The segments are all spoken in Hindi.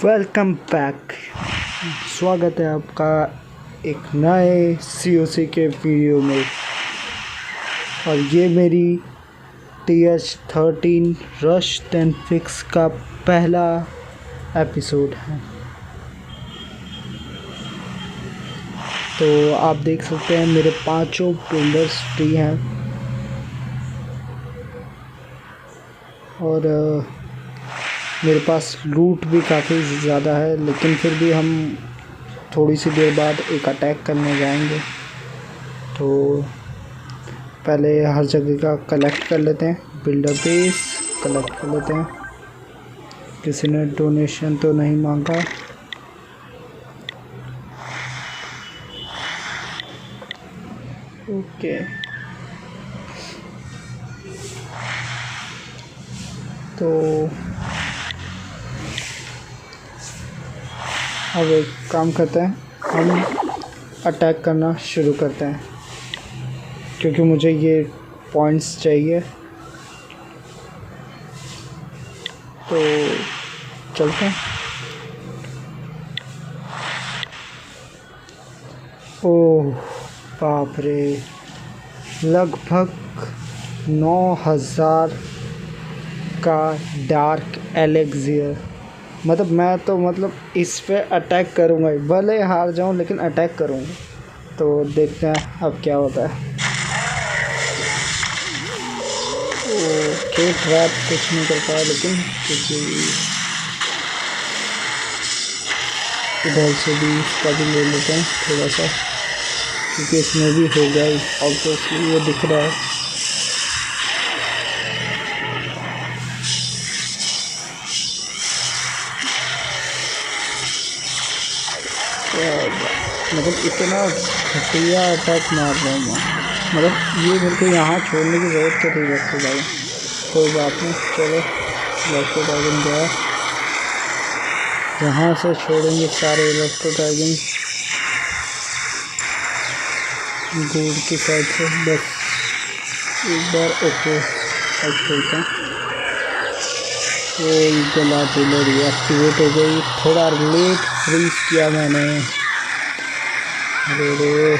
Welcome back. स्वागत है आपका एक नए COC के वीडियो में। और ये मेरी TH13 रश 10 फिक्स का पहला एपिसोड है। तो आप देख सकते हैं मेरे 5 बिल्डर्स फ्री हैं और मेरे पास लूट भी काफ़ी ज़्यादा है, लेकिन फिर भी हम थोड़ी सी देर बाद एक अटैक करने जाएंगे। तो पहले हर जगह का कलेक्ट कर लेते हैं, बिल्डर बेस कलेक्ट कर लेते हैं। किसी ने डोनेशन तो नहीं मांगा। ओके, तो अब एक काम करते हैं, हम अटैक करना शुरू करते हैं क्योंकि मुझे ये पॉइंट्स चाहिए। तो चलते हैं। ओह बाप रे, लगभग 9000 का डार्क एलेक्सियर। मैं इस पे अटैक करूँगा, भले हार जाऊँ लेकिन अटैक करूँगा। तो देखते हैं अब क्या होता है। ओके, ट्रैप कुछ नहीं कर पाया, लेकिन क्योंकि इधर से भी इसका भी ले लेते हैं थोड़ा सा, क्योंकि इसमें भी हो गया ऑब्वियसली, ये दिख रहा है। इतना घटिया अटैक मार रहा हूँ मैं, ये मेरे को यहाँ छोड़ने की ज़रूरत तो नहीं रखती भाई। कोई बात नहीं, चलो इलेक्ट्रो ड्रैगन गया, यहाँ से छोड़ेंगे सारे इलेक्ट्रो ड्रैगन गोल्ड की साइड से। बस एक बार ओके अब छोड़ते हैं। वो ईगल आर्टिलरी एक्टिवेट हो गई। थोड़ा लेट फ्रीज किया मैंने। अरे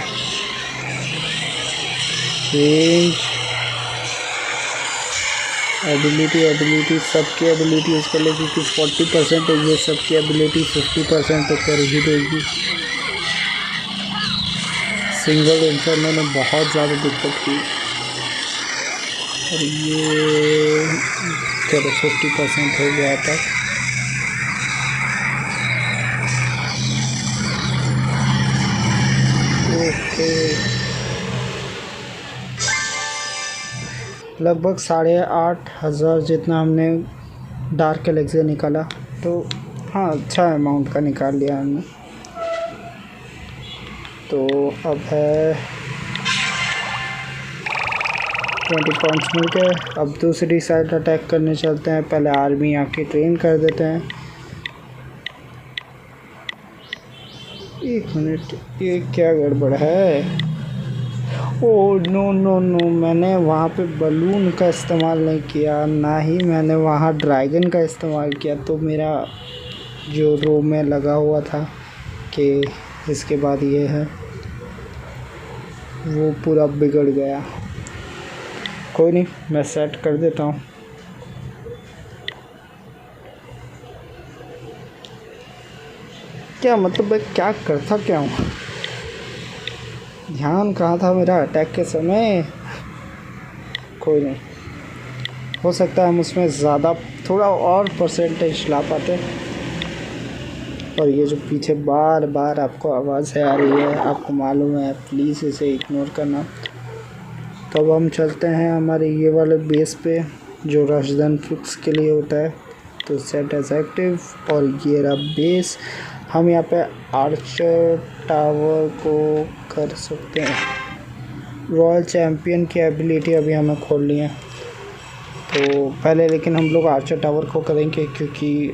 चेंज एबिलिटी सबकी एबिलिटी इसके लिए, क्योंकि 40% है, ये सबकी एबिलिटी 50% तो कर ही देगी। सिंगल इंफर्नो ने बहुत ज़्यादा दिक्कत की। और ये चलो 50% हो गया था। ओके, लगभग 8500 जितना हमने डार्क एलेक्सियर निकाला। तो हाँ, अच्छा अमाउंट का निकाल लिया हमने। तो अब है 20 पॉइंट्स मिल गए। अब दूसरी साइड अटैक करने चलते हैं। पहले आर्मी आके ट्रेन कर देते हैं। एक मिनट, ये क्या गड़बड़ है? ओह नो, मैंने वहाँ पे बलून का इस्तेमाल नहीं किया, ना ही मैंने वहाँ ड्रैगन का इस्तेमाल किया। तो मेरा जो रो में लगा हुआ था कि इसके बाद ये है, वो पूरा बिगड़ गया। कोई नहीं, मैं सेट कर देता हूँ। क्या मैं क्या करता क्या हूँ? ध्यान कहाँ था मेरा अटैक के समय? कोई नहीं, हो सकता है हम उसमें ज़्यादा थोड़ा और परसेंटेज ला पाते। और ये जो पीछे बार बार आपको आवाज़ आ रही है, आपको मालूम है, प्लीज़ इसे इग्नोर करना। तो अब हम चलते हैं हमारे ये वाले बेस पे जो रश 10 फिक्स के लिए होता है। तो सेट एज एक्टिव, और ये रहा बेस। हम यहाँ पे आर्चर टावर को कर सकते हैं। रॉयल चैम्पियन की एबिलिटी अभी हमें खोलनी है। तो पहले लेकिन हम लोग आर्चर टावर को करेंगे, क्योंकि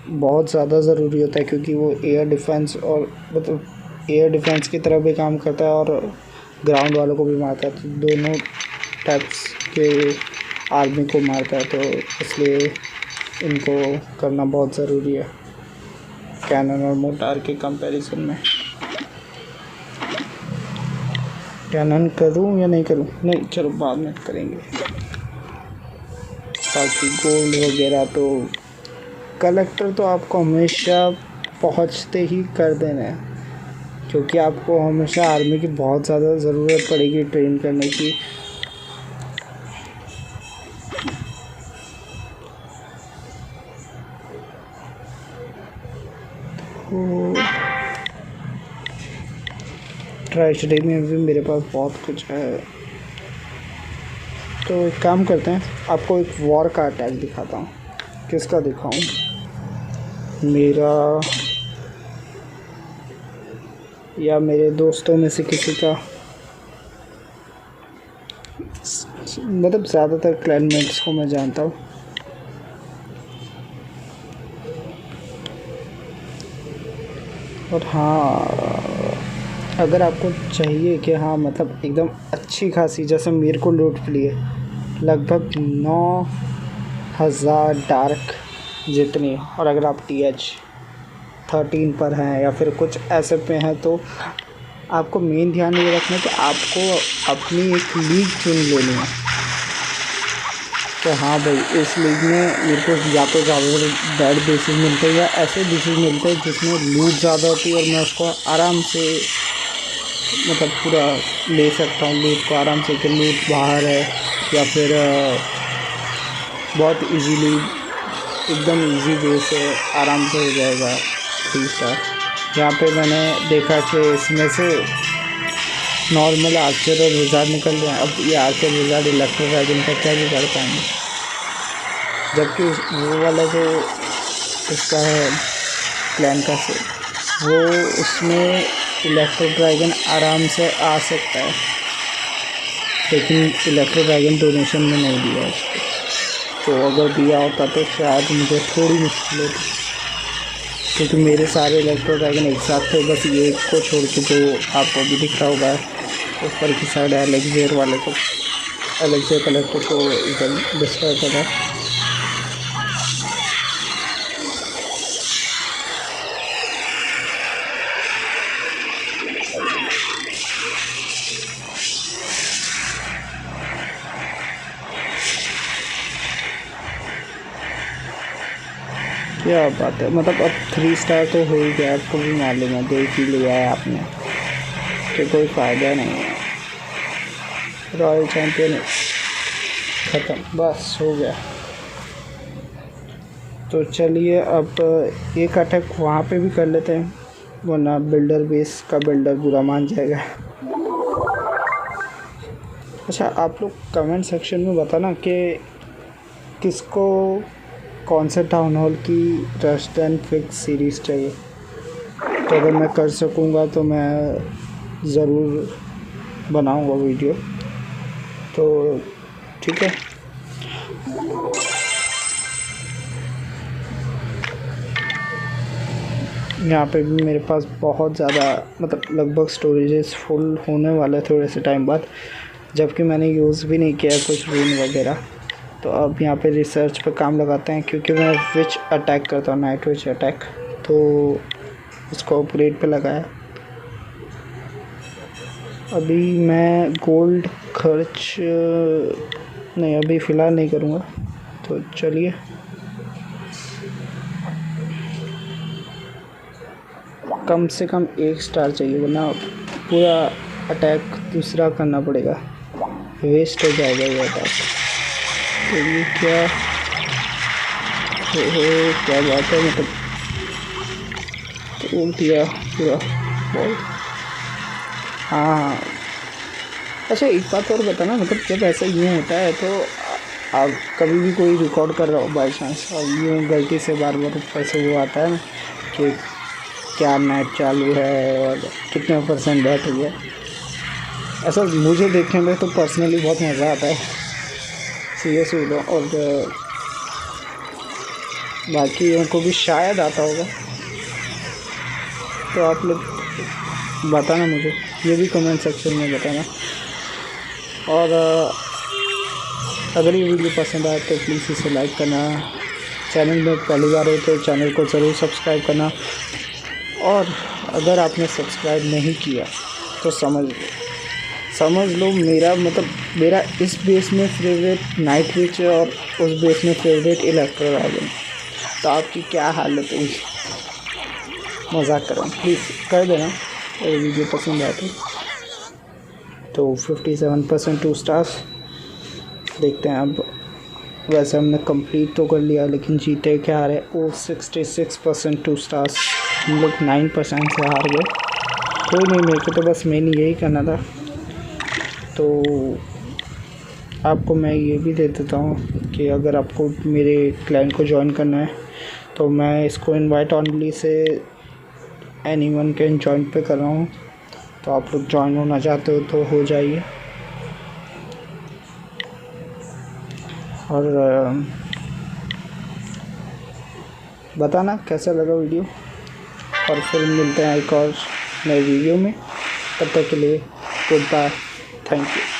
बहुत ज़्यादा ज़रूरी होता है, क्योंकि वो एयर डिफेंस और एयर डिफेंस की तरह भी काम करता है और ग्राउंड वालों को भी मारता है। तो दोनों टाइप्स के आर्मी को मारता है, तो इसलिए इनको करना बहुत ज़रूरी है। कैनन और मोटार के कंपैरिजन में। कैनन करूं या नहीं करूं? नहीं, चलो बाद में करेंगे। बाकी गोल्ड वगैरह तो कलेक्टर तो आपको हमेशा पहुंचते ही कर देना है, क्योंकि आपको हमेशा आर्मी की बहुत ज़्यादा ज़रूरत पड़ेगी ट्रेन करने की। ट्रेजडी में भी मेरे पास बहुत कुछ है, तो एक काम करते हैं, आपको एक वॉर का अटैक दिखाता हूँ। किसका दिखाऊँ? मेरा या मेरे दोस्तों में से किसी का, मतलब ज़्यादातर क्लैनमेट्स को मैं जानता हूँ। और हाँ, अगर आपको चाहिए कि हाँ मतलब एकदम अच्छी खासी, जैसे मेरे को लूट लिए लगभग 9,000 डार्क जितनी, और अगर आप TH13 पर हैं या फिर कुछ ऐसे पे हैं, तो आपको मेन ध्यान ये रखना है कि आपको अपनी एक लीग चुन लेनी है कि हाँ भाई इस लीग में मेरे को या तो ज़्यादा बैड बेसिस मिलते हैं या ऐसे बेसिस मिलते हैं जिसमें लूट ज़्यादा होती है और मैं उसको आराम से मतलब पूरा ले सकता हूँ लूट को आराम से, कि लूट बाहर है या फिर बहुत इजीली एकदम इजी वे से आराम से हो जाएगा 3 स्टार। यहाँ पे मैंने देखा कि इसमें से नॉर्मल आर्चर और विज़ार्ड निकल रहे हैं। अब ये आर्चर विज़ार्ड इलेक्ट्रो ड्रैगन का क्या भी कर पाएंगे, जबकि वो वाला जो इसका है क्लैन का से, वो उसमें इलेक्ट्रो ड्रैगन आराम से आ सकता है, लेकिन इलेक्ट्रो ड्रैगन डोनेशन में नहीं दिया उसको। तो अगर दिया होता तो शायद मुझे थोड़ी मुश्किल होती, क्योंकि मेरे सारे इलेक्ट्रो ड्रैगन एक साथ थे, बस ये को छोड़ के जो आपको अभी दिख रहा होगा ऊपर की साइड एलेक्जेर वाले को, एलेक्जेर कलेक्टर को इधर डिस्ट्रॉय कर रहा है। क्या बात है, मतलब अब 3 स्टार तो हो ही गया, आपको भी मालूम है, देख ही लिया है आपने कि कोई फ़ायदा नहीं है। रॉयल चैम्पियन ख़त्म, बस हो गया। तो चलिए अब एक अटैक वहाँ पे भी कर लेते हैं, वरना बिल्डर बेस का बिल्डर बुरा मान जाएगा। अच्छा, आप लोग कमेंट सेक्शन में बताना कि किसको कौन से टाउन हॉल की रस्ट एंड फिक्स सीरीज़ चाहिए, तो अगर मैं कर सकूँगा तो मैं ज़रूर बनाऊँगा वीडियो। तो ठीक है, यहाँ पे भी मेरे पास बहुत ज़्यादा मतलब लगभग स्टोरेजेस फुल होने वाले थोड़े से टाइम बाद, जबकि मैंने यूज़ भी नहीं किया कुछ रूम वगैरह। तो अब यहाँ पे रिसर्च पे काम लगाते हैं, क्योंकि मैं विच अटैक करता हूँ, नाइट विच अटैक, तो उसको अपग्रेड पे लगाया। अभी मैं गोल्ड खर्च नहीं, अभी फ़िलहाल नहीं करूँगा। तो चलिए, कम से कम 1 स्टार चाहिए, वरना पूरा अटैक दूसरा करना पड़ेगा, वेस्ट हो जाएगा ये अटैक। तो ये क्या क्या बात है, मतलब तोड़ दिया पूरा बॉल। हाँ, अच्छा एक बात और बताना, मतलब जब ऐसा यूँ होता है तो आप कभी भी कोई रिकॉर्ड कर रहा हो बाई चांस और यूँ गलती से बार बार ऐसे वो आता है ना कि क्या नेट चालू है और कितने % बैटरी है, ऐसा मुझे देखने में तो पर्सनली बहुत मज़ा आता है, सीरियस हो। और बाकी उनको भी शायद आता होगा, तो आप लोग बताना मुझे, ये भी कमेंट सेक्शन में बताना। और अगर ये वीडियो पसंद आए तो प्लीज़ इसे लाइक करना, चैनल में पहली बार हो तो चैनल को ज़रूर सब्सक्राइब करना, और अगर आपने सब्सक्राइब नहीं किया तो समझ लो मेरा इस बेस में फेवरेट नाइट विच है और उस बेस में फेवरेट इलेक्ट्रो ड्रैगन, तो आपकी क्या हालत होगी। मजाक कर रहा हूँ, प्लीज़ कर देना अगर वीडियो पसंद आए तो 57% 2 स्टार्स। देखते हैं अब, वैसे हमने कंप्लीट तो कर लिया लेकिन जीते क्या रहे। 66% 2 स्टार्स, हम लोग 9% से हार गए। कोई नहीं, मेरे को तो बस मेन यही करना था। तो आपको मैं ये भी दे देता हूँ कि अगर आपको मेरे क्लाइंट को ज्वाइन करना है तो मैं इसको इनवाइट ऑनली से एनीवन कैन ज्वाइन पे कर रहा हूँ, तो आप लोग ज्वाइन होना चाहते हो तो हो जाइए। और बताना कैसा लगा वीडियो, और फिर मिलते हैं एक और नए वीडियो में। तब तक के लिए गुड बाय, थैंक यू।